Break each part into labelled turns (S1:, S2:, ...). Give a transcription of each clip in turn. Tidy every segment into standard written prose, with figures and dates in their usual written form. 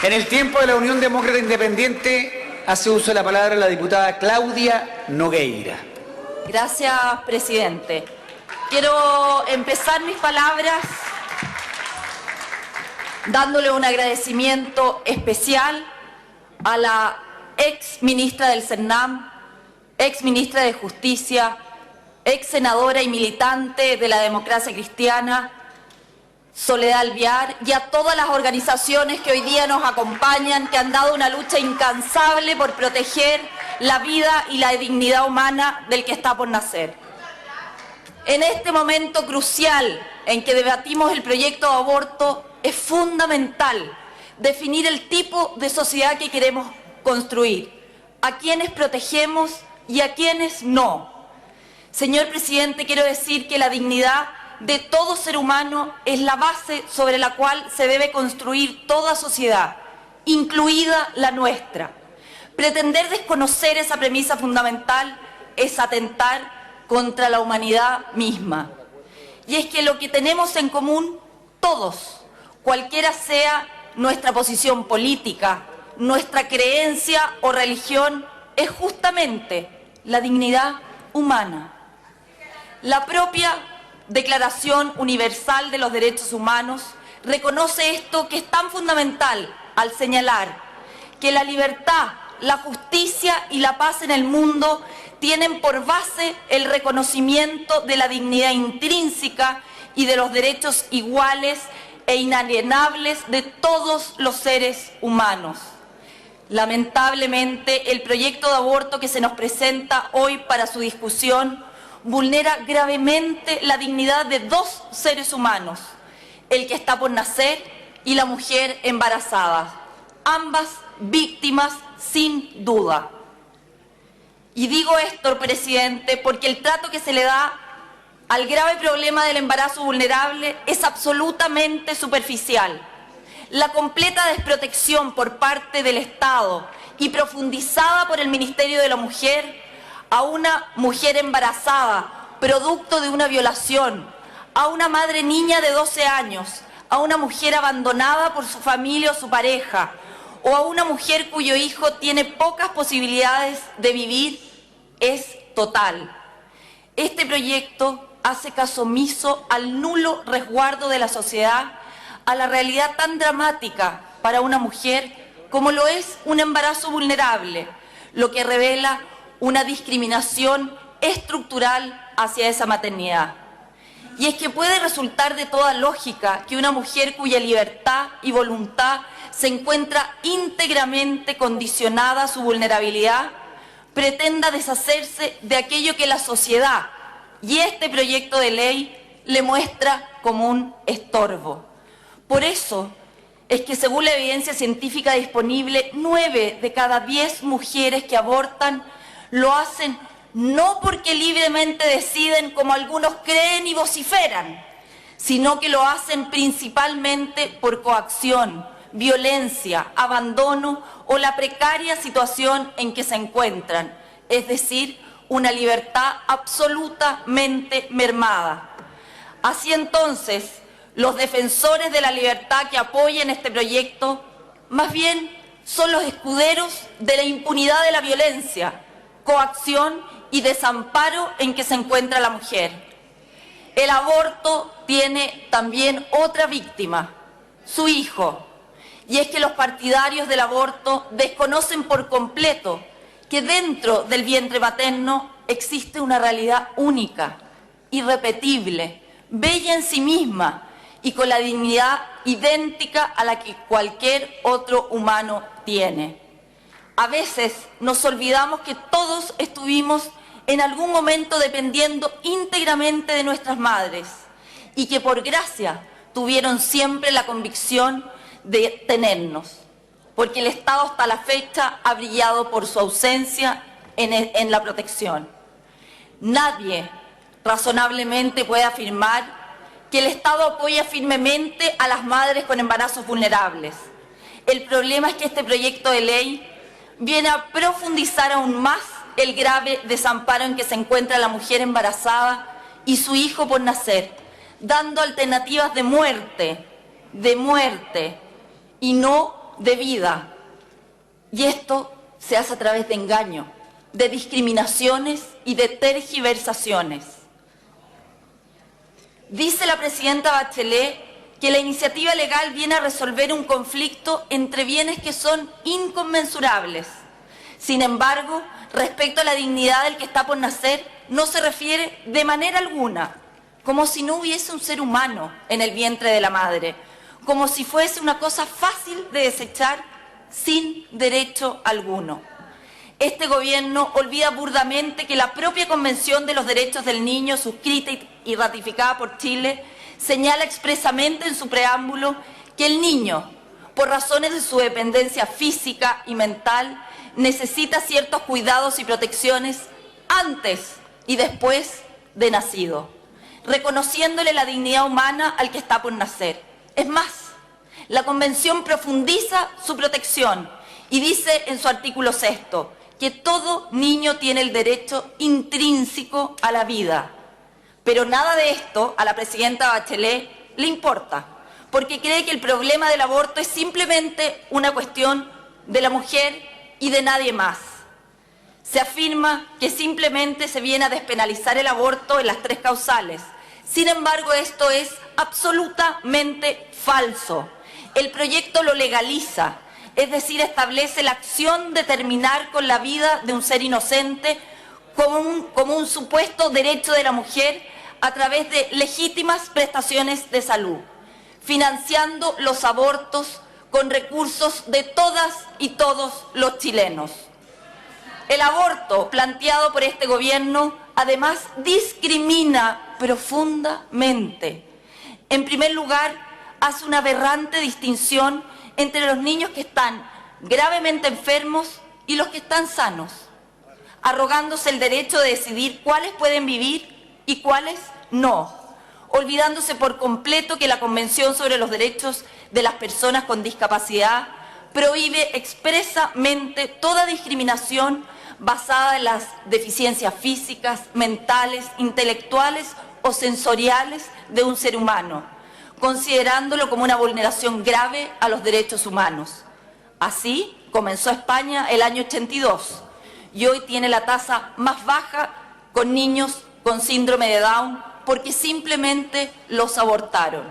S1: En el tiempo de la Unión Demócrata Independiente hace uso de la palabra la diputada Claudia Nogueira.
S2: Gracias, presidente. Quiero empezar mis palabras dándole un agradecimiento especial a la ex ministra del CERNAM, ex ministra de Justicia, ex senadora y militante de la Democracia Cristiana, Soledad Alvear, y a todas las organizaciones que hoy día nos acompañan, que han dado una lucha incansable por proteger la vida y la dignidad humana del que está por nacer. En este momento crucial en que debatimos el proyecto de aborto, es fundamental definir el tipo de sociedad que queremos construir, a quienes protegemos y a quienes no. Señor presidente, quiero decir que la dignidad de todo ser humano es la base sobre la cual se debe construir toda sociedad, incluida la nuestra. Pretender desconocer esa premisa fundamental es atentar contra la humanidad misma. Y es que lo que tenemos en común todos, cualquiera sea nuestra posición política, nuestra creencia o religión, es justamente la dignidad humana. La propia Declaración Universal de los Derechos Humanos reconoce esto, que es tan fundamental al señalar que la libertad, la justicia y la paz en el mundo tienen por base el reconocimiento de la dignidad intrínseca y de los derechos iguales e inalienables de todos los seres humanos. Lamentablemente, el proyecto de aborto que se nos presenta hoy para su discusión vulnera gravemente la dignidad de dos seres humanos, el que está por nacer y la mujer embarazada, ambas víctimas sin duda. Y digo esto, presidente, porque el trato que se le da al grave problema del embarazo vulnerable es absolutamente superficial. La completa desprotección por parte del Estado y profundizada por el Ministerio de la Mujer a una mujer embarazada, producto de una violación, a una madre niña de 12 años, a una mujer abandonada por su familia o su pareja, o a una mujer cuyo hijo tiene pocas posibilidades de vivir, es total. Este proyecto hace caso omiso al nulo resguardo de la sociedad a la realidad tan dramática para una mujer como lo es un embarazo vulnerable, lo que revela una discriminación estructural hacia esa maternidad. Y es que puede resultar de toda lógica que una mujer cuya libertad y voluntad se encuentra íntegramente condicionada a su vulnerabilidad pretenda deshacerse de aquello que la sociedad y este proyecto de ley le muestra como un estorbo. Por eso es que, según la evidencia científica disponible, 9 de cada 10 mujeres que abortan lo hacen no porque libremente deciden, como algunos creen y vociferan, sino que lo hacen principalmente por coacción, violencia, abandono o la precaria situación en que se encuentran, es decir, una libertad absolutamente mermada. Así entonces, los defensores de la libertad que apoyan este proyecto, más bien son los escuderos de la impunidad de la violencia, coacción y desamparo en que se encuentra la mujer. El aborto tiene también otra víctima, su hijo. Y es que los partidarios del aborto desconocen por completo que dentro del vientre materno existe una realidad única, irrepetible, bella en sí misma y con la dignidad idéntica a la que cualquier otro humano tiene. A veces nos olvidamos que todos estuvimos en algún momento dependiendo íntegramente de nuestras madres y que por gracia tuvieron siempre la convicción de tenernos, porque el Estado hasta la fecha ha brillado por su ausencia en la protección. Nadie razonablemente puede afirmar que el Estado apoya firmemente a las madres con embarazos vulnerables. El problema es que este proyecto de ley viene a profundizar aún más el grave desamparo en que se encuentra la mujer embarazada y su hijo por nacer, dando alternativas de muerte, y no de vida. Y esto se hace a través de engaño, de discriminaciones y de tergiversaciones. Dice la presidenta Bachelet que la iniciativa legal viene a resolver un conflicto entre bienes que son inconmensurables. Sin embargo, respecto a la dignidad del que está por nacer, no se refiere de manera alguna, como si no hubiese un ser humano en el vientre de la madre, como si fuese una cosa fácil de desechar sin derecho alguno. Este gobierno olvida burdamente que la propia Convención de los Derechos del Niño, suscrita y ratificada por Chile, señala expresamente en su preámbulo que el niño, por razones de su dependencia física y mental, necesita ciertos cuidados y protecciones antes y después de nacido, reconociéndole la dignidad humana al que está por nacer. Es más, la Convención profundiza su protección y dice en su artículo 6º que todo niño tiene el derecho intrínseco a la vida. Pero nada de esto a la presidenta Bachelet le importa, porque cree que el problema del aborto es simplemente una cuestión de la mujer y de nadie más. Se afirma que simplemente se viene a despenalizar el aborto en las 3 causales. Sin embargo, esto es absolutamente falso. El proyecto lo legaliza, es decir, establece la acción de terminar con la vida de un ser inocente como un supuesto derecho de la mujer a través de legítimas prestaciones de salud, financiando los abortos con recursos de todas y todos los chilenos. El aborto planteado por este gobierno además discrimina profundamente. En primer lugar, hace una aberrante distinción entre los niños que están gravemente enfermos y los que están sanos, arrogándose el derecho de decidir cuáles pueden vivir y cuáles no, olvidándose por completo que la Convención sobre los Derechos de las Personas con Discapacidad prohíbe expresamente toda discriminación basada en las deficiencias físicas, mentales, intelectuales o sensoriales de un ser humano, considerándolo como una vulneración grave a los derechos humanos. Así comenzó España el año 82 y hoy tiene la tasa más baja con niños con síndrome de Down porque simplemente los abortaron.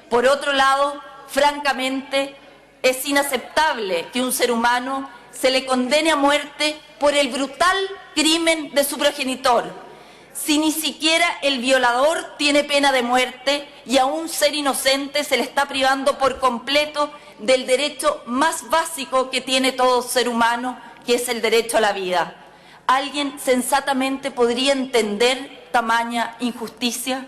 S2: Por otro lado, francamente, es inaceptable que un ser humano se le condene a muerte por el brutal crimen de su progenitor, si ni siquiera el violador tiene pena de muerte y a un ser inocente se le está privando por completo del derecho más básico que tiene todo ser humano, que es el derecho a la vida. ¿Alguien sensatamente podría entender tamaña injusticia?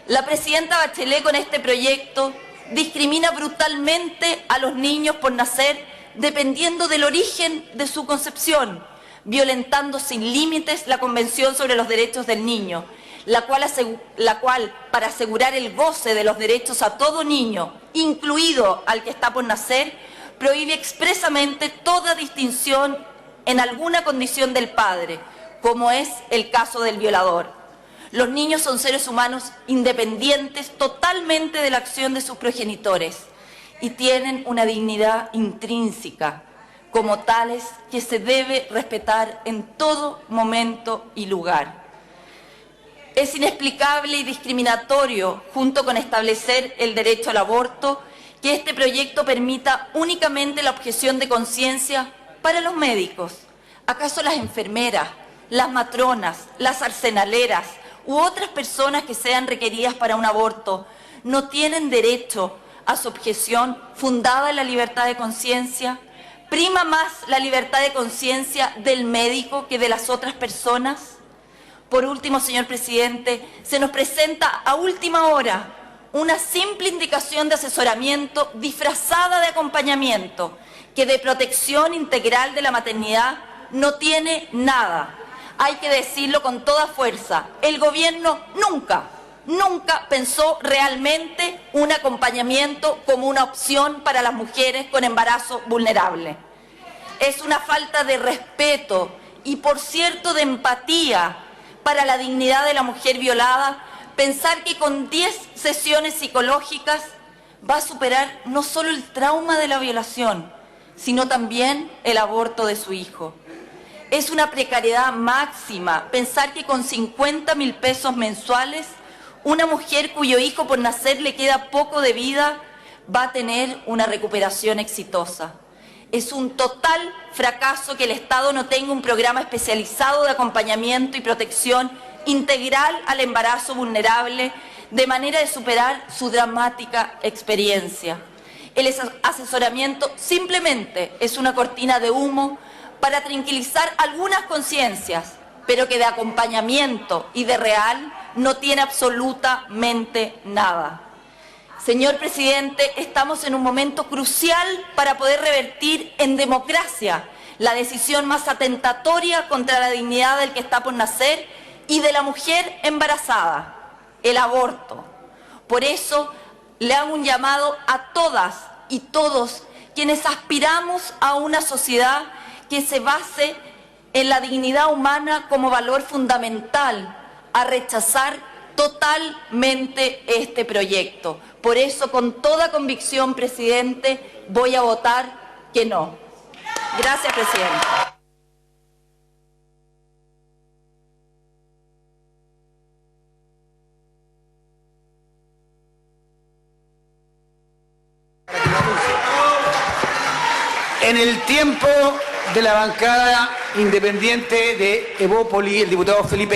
S2: La presidenta Bachelet con este proyecto discrimina brutalmente a los niños por nacer dependiendo del origen de su concepción, violentando sin límites la Convención sobre los Derechos del Niño, la cual, para asegurar el goce de los derechos a todo niño, incluido al que está por nacer, prohíbe expresamente toda distinción en alguna condición del padre, como es el caso del violador. Los niños son seres humanos independientes totalmente de la acción de sus progenitores y tienen una dignidad intrínseca, como tales que se debe respetar en todo momento y lugar. Es inexplicable y discriminatorio, junto con establecer el derecho al aborto, que este proyecto permita únicamente la objeción de conciencia para los médicos. ¿Acaso las enfermeras, las matronas, las arsenaleras u otras personas que sean requeridas para un aborto no tienen derecho a su objeción fundada en la libertad de conciencia? ¿Prima más la libertad de conciencia del médico que de las otras personas? Por último, señor presidente, se nos presenta a última hora una simple indicación de asesoramiento disfrazada de acompañamiento, que de protección integral de la maternidad no tiene nada. Hay que decirlo con toda fuerza, el gobierno nunca pensó realmente un acompañamiento como una opción para las mujeres con embarazo vulnerable. Es una falta de respeto y, por cierto, de empatía para la dignidad de la mujer violada pensar que con 10 sesiones psicológicas va a superar no solo el trauma de la violación, sino también el aborto de su hijo. Es una precariedad máxima pensar que con 50.000 pesos mensuales, una mujer cuyo hijo por nacer le queda poco de vida va a tener una recuperación exitosa. Es un total fracaso que el Estado no tenga un programa especializado de acompañamiento y protección integral al embarazo vulnerable de manera de superar su dramática experiencia. El asesoramiento simplemente es una cortina de humo para tranquilizar algunas conciencias, pero que de acompañamiento y de real no tiene absolutamente nada. Señor presidente, estamos en un momento crucial para poder revertir en democracia la decisión más atentatoria contra la dignidad del que está por nacer y de la mujer embarazada, el aborto. Por eso le hago un llamado a todas y todos quienes aspiramos a una sociedad que se base en la dignidad humana como valor fundamental, a rechazar totalmente este proyecto. Por eso, con toda convicción, presidente, voy a votar que no. Gracias, presidente.
S1: En el tiempo de la bancada independiente de Evópoli, el diputado Felipe